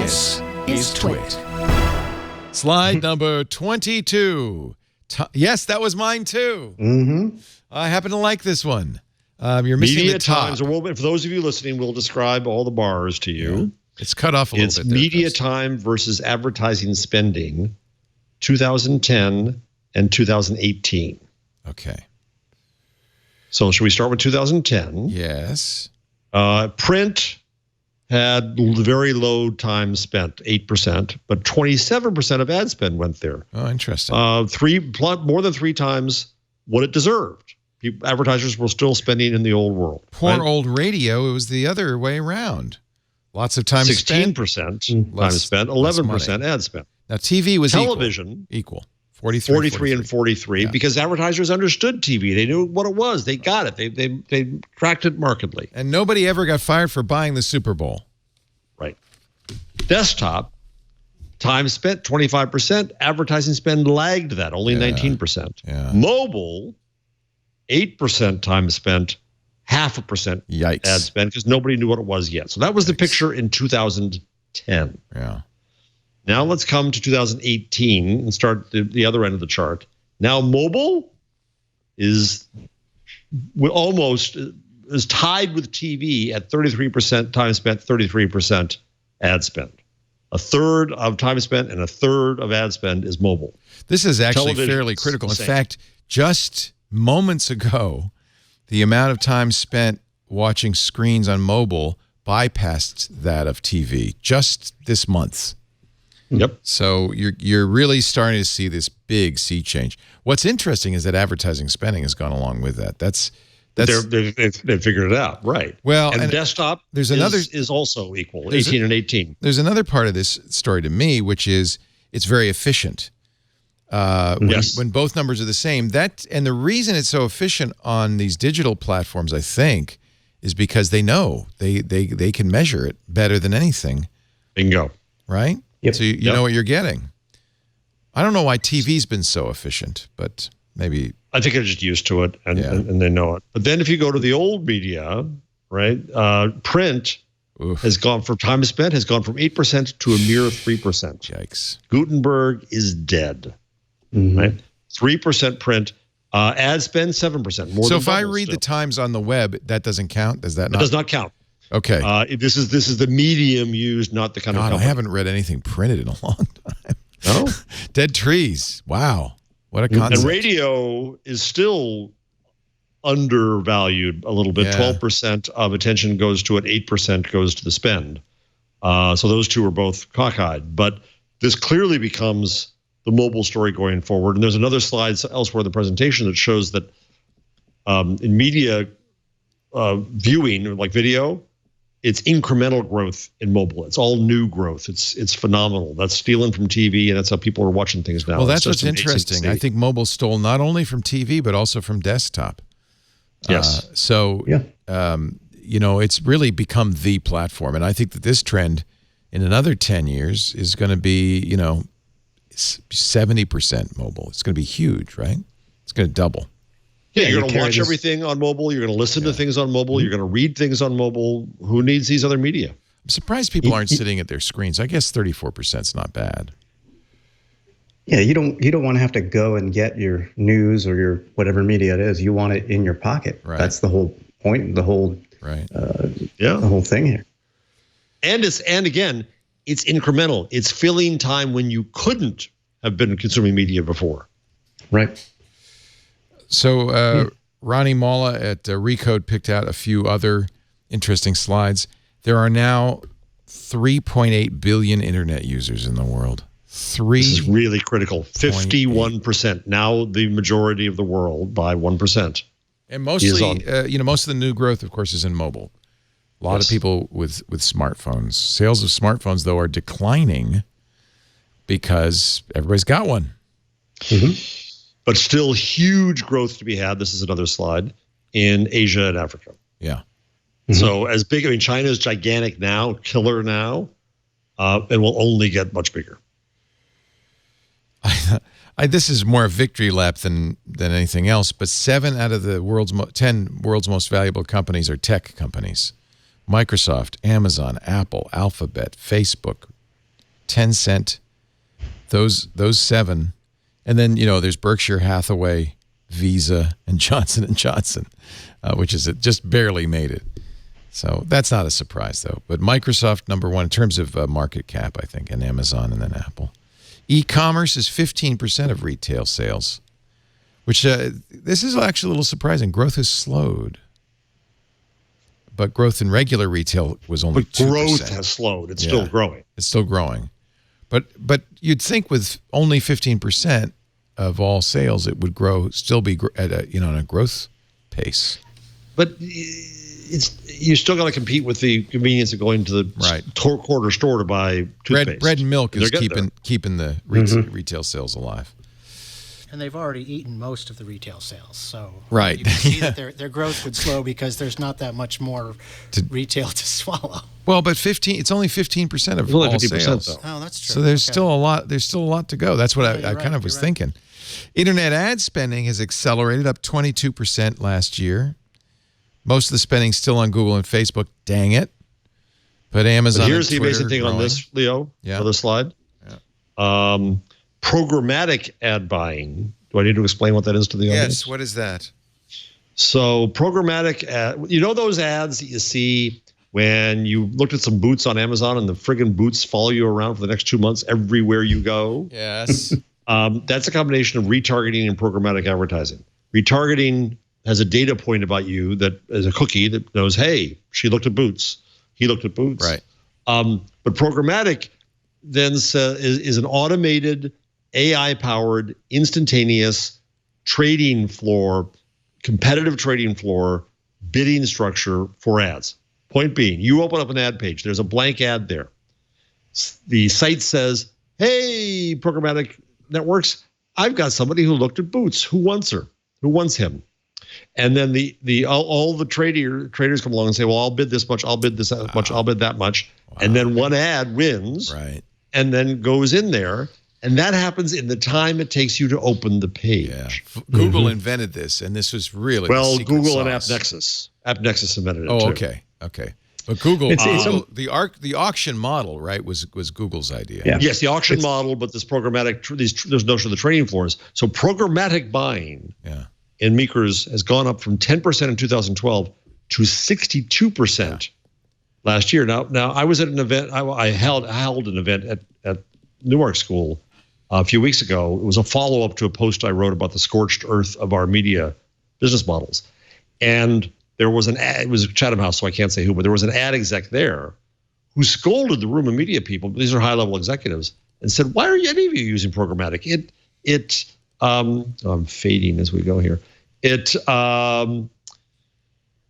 This is TWiT. Slide number 22. Yes, that was mine too. Mm-hmm. I happen to like this one. You're missing Media the top. Times, for those of you listening, we'll describe all the bars to you. Yeah. It's cut off a little bit. It's media time versus advertising spending, 2010 and 2018. Okay. So should we start with 2010? Yes. Print had very low time spent, 8%, but 27% of ad spend went there. Oh, interesting. More than 3 times what it deserved. Advertisers were still spending in the old world. Poor old radio, it was the other way around. Lots of time 16% spent. time spent, 11% ad spend. Now, TV was television equal. 43 and 43, yeah. Because advertisers understood TV. They knew what it was. They got it. They tracked it markedly. And nobody ever got fired for buying the Super Bowl. Right. Desktop, time spent 25%. Advertising spend lagged that, only 19%. Yeah. Mobile, 8% time spent, 0.5% Yikes. ad spend because nobody knew what it was yet. So that was the picture in 2010. Yeah. Now let's come to 2018 and start the other end of the chart. Now mobile is almost tied with TV at 33% time spent, 33% ad spend. A third of time spent and a third of ad spend is mobile. This is actually Television, fairly critical. In fact, just moments ago, the amount of time spent watching screens on mobile bypassed that of TV just this month. Yep. So you're really starting to see this big sea change. What's interesting is that advertising spending has gone along with that. They figured it out, right? Well, and desktop is also equal, 18 and 18. There's another part of this story to me, which is it's very efficient. When both numbers are the same, and the reason it's so efficient on these digital platforms, I think, is because they know they can measure it better than anything. Bingo. Right? Yep. So you know what you're getting. I don't know why TV's been so efficient, but maybe I think they're just used to it and they know it. But then if you go to the old media, right, print has gone from time spent has gone from 8% to a mere 3%. Yikes. Gutenberg is dead. Right, 3% print. Ad spend 7%. More. So if I read the Times on the web, that doesn't count. Does that not? It does not count. Okay. This is the medium used, not the kind of company. I haven't read anything printed in a long time. No? Dead trees. Wow. What a concept. And radio is still undervalued a little bit. 12% of attention goes to it. 8% goes to the spend. So those two are both cockeyed. But this clearly becomes the mobile story going forward. And there's another slide elsewhere in the presentation that shows that in media viewing, like video, it's incremental growth in mobile. It's all new growth. It's phenomenal. That's stealing from TV, and that's how people are watching things now. Well, that's what's interesting. I think mobile stole not only from TV, but also from desktop. Yes. You know, it's really become the platform. And I think that this trend in another 10 years is going to be, 70% mobile. It's going to be huge, right? It's going to double. Yeah, you're going to watch everything on mobile. You're going to listen to things on mobile. You're going to read things on mobile. Who needs these other media? I'm surprised people aren't sitting at their screens. I guess 34% is not bad. Yeah, you don't want to have to go and get your news or your whatever media it is. You want it in your pocket. Right. That's the whole point. The whole the whole thing here. And again, it's incremental. It's filling time when you couldn't have been consuming media before. Right. So Ronnie Malla at Recode picked out a few other interesting slides. There are now 3.8 billion internet users in the world. This is really critical. 51%. Now the majority of the world by 1%. And mostly, most of the new growth, of course, is in mobile. A lot of people with smartphones. Sales of smartphones, though, are declining because everybody's got one. Mm-hmm. But still huge growth to be had. This is another slide in Asia and Africa. Yeah. Mm-hmm. So as big, China is gigantic now, killer now, and will only get much bigger. This is more a victory lap than anything else, but 7 out of the 10 world's most valuable companies are tech companies. Microsoft, Amazon, Apple, Alphabet, Facebook, Tencent, those 7. And then, there's Berkshire Hathaway, Visa, and Johnson & Johnson, which is just barely made it. So that's not a surprise, though. But Microsoft, number 1 in terms of market cap, I think, and Amazon and then Apple. E-commerce is 15% of retail sales, which this is actually a little surprising. Growth has slowed. But growth in regular retail was only 2%. Growth has slowed. It's still growing. It's still growing. But you'd think with only 15% of all sales, it would still be at on a growth pace. But you still got to compete with the convenience of going to the corner store to buy toothpaste. Bread and milk is keeping the retail sales alive. And they've already eaten most of the retail sales, so right. you can see that their growth would slow because there's not that much more retail to swallow. Well, but it's only 15% of all sales. Though. Oh, that's true. So there's still a lot. There's still a lot to go. That's what I kind of was thinking. Internet ad spending has accelerated, up 22% last year. Most of the spending still on Google and Facebook. Dang it! But Amazon. But here's and the amazing Twitter thing on this, Leo. Yeah. On this slide. Yeah. Programmatic ad buying. Do I need to explain what that is to the audience? Yes. What is that? So programmatic ad. Those ads that you see when you looked at some boots on Amazon and the friggin' boots follow you around for the next 2 months everywhere you go? Yes. That's a combination of retargeting and programmatic advertising. Retargeting has a data point about you that is a cookie that knows, hey, she looked at boots. He looked at boots. Right. But programmatic then is an automated, AI-powered, instantaneous trading floor, competitive trading floor, bidding structure for ads. Point being, you open up an ad page. There's a blank ad there. The site says, hey, programmatic networks, I've got somebody who looked at boots. Who wants her? Who wants him? And then all the traders come along and say, well, I'll bid this much. I'll bid this much. I'll bid that much. Wow. And then one ad wins. Right. And then goes in there. And that happens in the time it takes you to open the page. Yeah. Google invented this, and this was really Google and AppNexus. AppNexus invented it too. Oh, okay. But Google, the auction model, right, was Google's idea. Yeah. Yes, the auction model, but this programmatic, there's notion of the trading floors. So programmatic buying in Meeker's has gone up from 10% in 2012 to 62% last year. Now I was at an event. I held an event at Newark School a few weeks ago. It was a follow-up to a post I wrote about the scorched earth of our media business models. And there was an ad, it was Chatham House, so I can't say who, but there was an ad exec there who scolded the room of media people, these are high-level executives, and said, why are any of you using programmatic? I'm fading as we go here. It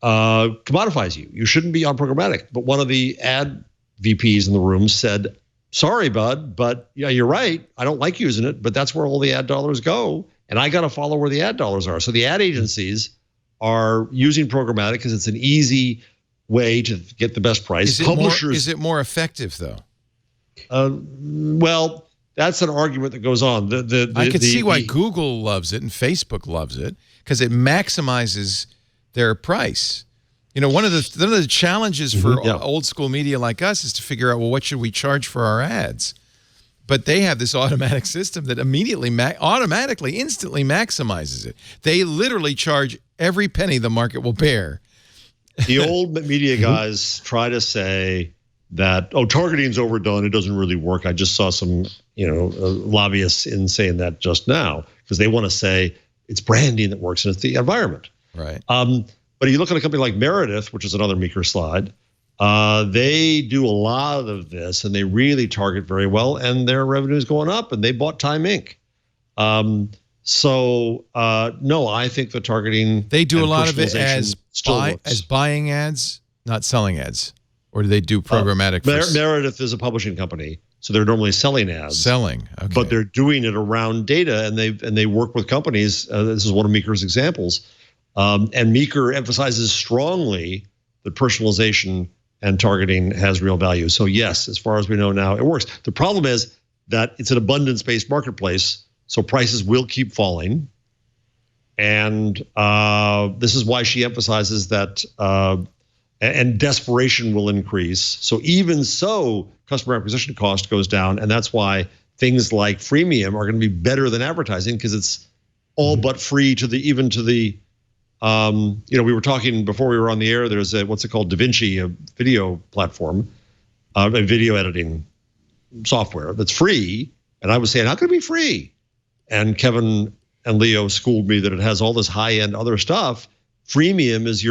commodifies you. You shouldn't be on programmatic. But one of the ad VPs in the room said, sorry, bud, but yeah, you're right. I don't like using it, but that's where all the ad dollars go. And I got to follow where the ad dollars are. So the ad agencies are using programmatic because it's an easy way to get the best price. Is it more effective, though? Well, that's an argument that goes on. I could see why Google loves it and Facebook loves it because it maximizes their price. One of the challenges for old school media like us is to figure out, well, what should we charge for our ads? But they have this automatic system that immediately, instantly maximizes it. They literally charge every penny the market will bear. The old media guys try to say that, targeting's overdone. It doesn't really work. I just saw some, lobbyists in saying that just now because they want to say it's branding that works and it's the environment. Right. But if you look at a company like Meredith, which is another Meeker slide, they do a lot of this and they really target very well and their revenue is going up and they bought Time Inc. No, I think the targeting. They do a lot of it as buying ads, not selling ads. Or do they do programmatic? Meredith is a publishing company, so they're normally selling ads. Selling, okay. But they're doing it around data and they work with companies. This is one of Meeker's examples. And Meeker emphasizes strongly that personalization and targeting has real value. So yes, as far as we know now, it works. The problem is that it's an abundance-based marketplace, so prices will keep falling. And this is why she emphasizes that and desperation will increase. So even so, customer acquisition cost goes down, and that's why things like freemium are going to be better than advertising, because it's all but free to the we were talking before we were on the air. There's what's it called, DaVinci, a video platform, a video editing software that's free, and I was saying, how can it be free? And Kevin and Leo schooled me that it has all this high-end other stuff. Freemium is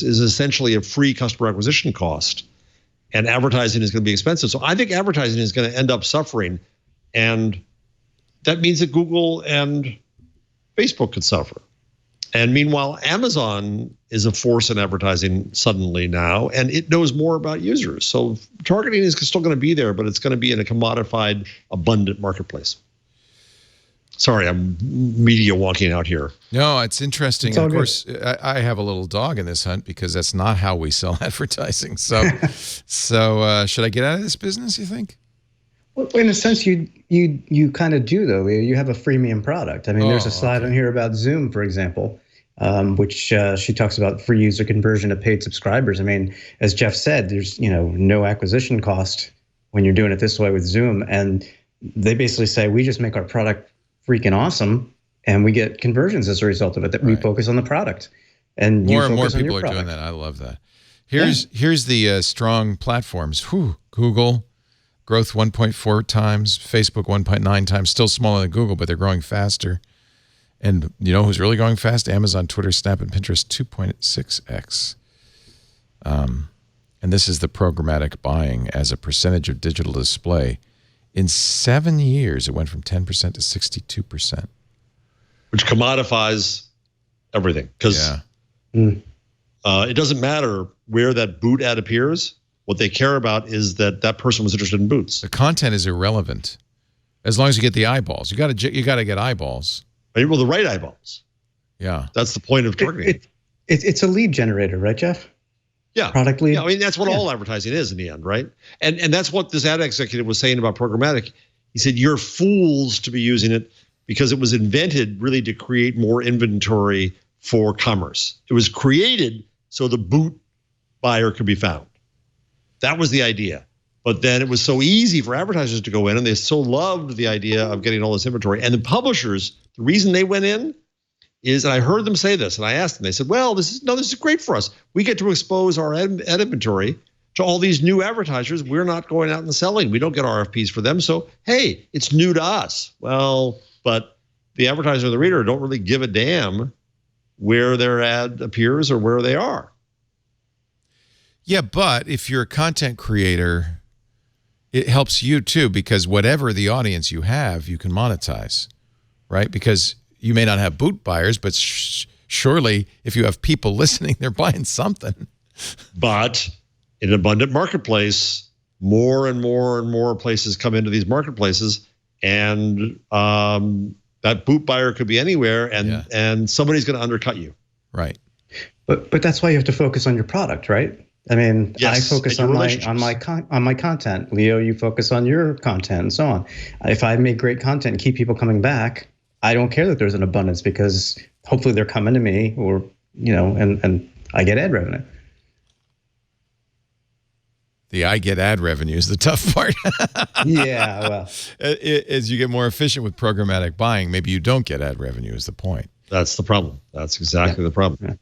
essentially a free customer acquisition cost, and advertising is going to be expensive. So I think advertising is going to end up suffering, and that means that Google and Facebook could suffer. And meanwhile, Amazon is a force in advertising suddenly now, and it knows more about users. So targeting is still going to be there, but it's going to be in a commodified, abundant marketplace. Sorry, I'm media wonking out here. No, it's interesting. Of course, I have a little dog in this hunt because that's not how we sell advertising. So, should I get out of this business, you think? Well, in a sense, you kind of do, though. You have a freemium product. I mean, there's a slide on here about Zoom, for example, which she talks about free user conversion to paid subscribers. I mean, as Jeff said, there's no acquisition cost when you're doing it this way with Zoom, and they basically say we just make our product freaking awesome, and we get conversions as a result of it. That we focus on the product, and more and more people are doing that. I love that. Here's the strong platforms. Google, growth 1.4 times, Facebook 1.9 times, still smaller than Google, but they're growing faster. And you know who's really going fast? Amazon, Twitter, Snap, and Pinterest, 2.6x. And this is the programmatic buying as a percentage of digital display. In 7 years, it went from 10% to 62%. Which commodifies everything. Because it doesn't matter where that boot ad appears. What they care about is that person was interested in boots. The content is irrelevant, as long as you get the eyeballs. You got to get eyeballs. Well, the right eyeballs. Yeah, that's the point of targeting. It's a lead generator, right, Jeff? Yeah, product lead. Yeah, I mean that's what all advertising is in the end, right? And that's what this ad executive was saying about programmatic. He said you're fools to be using it because it was invented really to create more inventory for commerce. It was created so the boot buyer could be found. That was the idea. But then it was so easy for advertisers to go in, and they so loved the idea of getting all this inventory. And the publishers, the reason they went in is, and I heard them say this, and I asked them, they said, well, this is great for us. We get to expose our ad inventory to all these new advertisers. We're not going out and selling. We don't get RFPs for them. So, hey, it's new to us. Well, but the advertiser and the reader don't really give a damn where their ad appears or where they are. Yeah, but if you're a content creator, it helps you too, because whatever the audience you have, you can monetize, right? Because you may not have boot buyers, but surely if you have people listening, they're buying something. But in an abundant marketplace, more and more and more places come into these marketplaces, and that boot buyer could be anywhere, and somebody's going to undercut you. Right. But that's why you have to focus on your product, right? I mean, yes, I focus on my content. Leo, you focus on your content, and so on. If I make great content and keep people coming back, I don't care that there's an abundance, because hopefully they're coming to me, or and I get ad revenue. The I get ad revenue is the tough part. Yeah, well, as you get more efficient with programmatic buying, maybe you don't get ad revenue is the point. That's the problem. That's exactly the problem. Yeah.